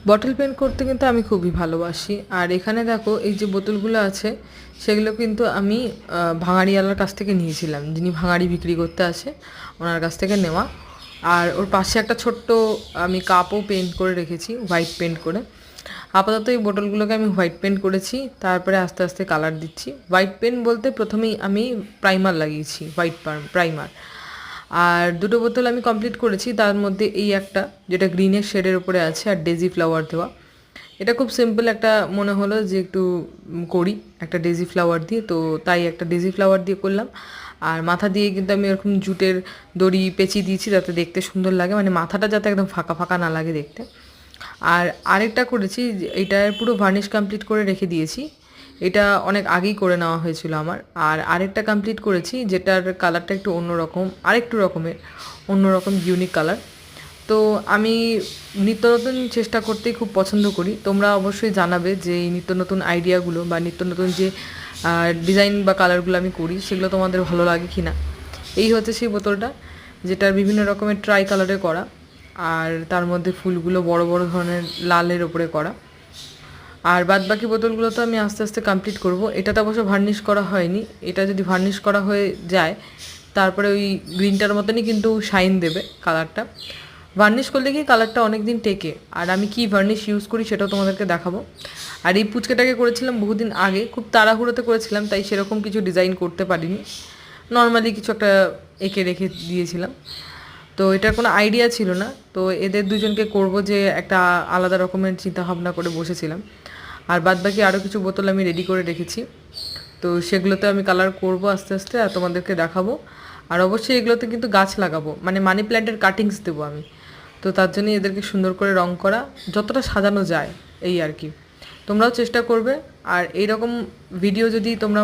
Bottle paint করতে কিন্তু আমি খুবই ভালোবাসি। আর এখানে দেখো এই যে বোতলগুলো আছে সেগুলো কিন্তু আমি ভাঙাড়িওয়ালার কাছ থেকে নিয়েছিলাম, যিনি ভাঙাড়ি বিক্রি করতে আসে ওনার কাছ থেকে নেওয়া। আর ওর পাশে একটা ছোট্ট আমি কাপও পেন্ট করে রেখেছি হোয়াইট পেন্ট করে। আপাতত এই বোতলগুলোকে আমি হোয়াইট পেন্ট করেছি, তারপরে আস্তে আস্তে কালার দিচ্ছি। হোয়াইট পেন্ট বলতে প্রথমেই আমি প্রাইমার লাগিয়েছি, হোয়াইট প্রাইমার। আর দুটো বোতল আমি কমপ্লিট করেছি, তার মধ্যে এই একটা যেটা গ্রিনের শেডের উপরে আছে আর ডেজি ফ্লাওয়ার দেওয়া। এটা খুব সিম্পল একটা মনে হলো যে একটু করি একটা ডেজি ফ্লাওয়ার দিয়ে, তো তাই একটা ডেজি ফ্লাওয়ার দিয়ে করলাম। আর মাথা দিয়ে কিন্তু আমি এরকম জুটের দড়ি পেঁচিয়ে দিয়েছি যাতে দেখতে সুন্দর লাগে, মানে মাথাটা যাতে একদম ফাঁকা ফাঁকা না লাগে দেখতে। আর আরেকটা করেছি, এটার পুরো ভার্নিশ কমপ্লিট করে রেখে দিয়েছি, এটা অনেক আগেই করে নেওয়া হয়েছিল আমার। আর আরেকটা কমপ্লিট করেছি যেটার কালারটা একটু অন্যরকম, আরেকটু রকমের অন্যরকম ইউনিক কালার। তো আমি নিত্য নতুন চেষ্টা করতেই খুব পছন্দ করি। তোমরা অবশ্যই জানাবে যে এই নিত্য নতুন আইডিয়াগুলো বা নিত্য নতুন যে ডিজাইন বা কালারগুলো আমি করি সেগুলো তোমাদের ভালো লাগে কি না। এই হচ্ছে সেই বোতলটা, যেটার বিভিন্ন রকমের ট্রাই কালারে করা, আর তার মধ্যে ফুলগুলো বড় বড় ধরনের লালের ওপরে করা। আর বাদবাকি বোতলগুলো তো আমি আস্তে আস্তে কমপ্লিট করব। এটাতে অবশ্য ভার্নিশ করা হয়নি, এটা যদি ভার্নিশ করা হয়ে যায় তারপরে ওই গ্রিনটার মতনই কিন্তু শাইন দেবে কালারটা। ভার্নিশ করলে কি কালারটা অনেক দিন টেকে। আর আমি কি ভার্নিশ ইউজ করি সেটাও তোমাদেরকে দেখাবো। আর এই পুচকেটাকে করেছিলাম বহুদিন আগে, খুব তাড়াহুড়োতে করেছিলাম, তাই সেরকম কিছু ডিজাইন করতে পারিনি, নর্মালি কিছু একটা এঁকে রেখে দিয়েছিলাম। তো এটার কোনো আইডিয়া ছিল না, তো এদের দুজনকে করব যে একটা আলাদা রকমের চিন্তা ভাবনা করে বসেছিলাম। আর বাদবাকি আরও কিছু বোতল আমি রেডি করে রেখেছি, তো সেগুলোতে আমি কালার করব আস্তে আস্তে আর তোমাদেরকে দেখাবো। আর অবশ্যই এগুলোতে কিন্তু গাছ লাগাবো, মানে মানি প্ল্যান্টের কাটিংস দেবো আমি। তো তার জন্যই এদেরকে সুন্দর করে রং করা, যতটা সাজানো যায় এই আর কি। তোমরাও চেষ্টা করবে। আর এইরকম ভিডিও যদি তোমরা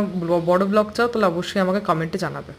বড় ব্লগ চাও তাহলে অবশ্যই আমাকে কমেন্টে জানাবে।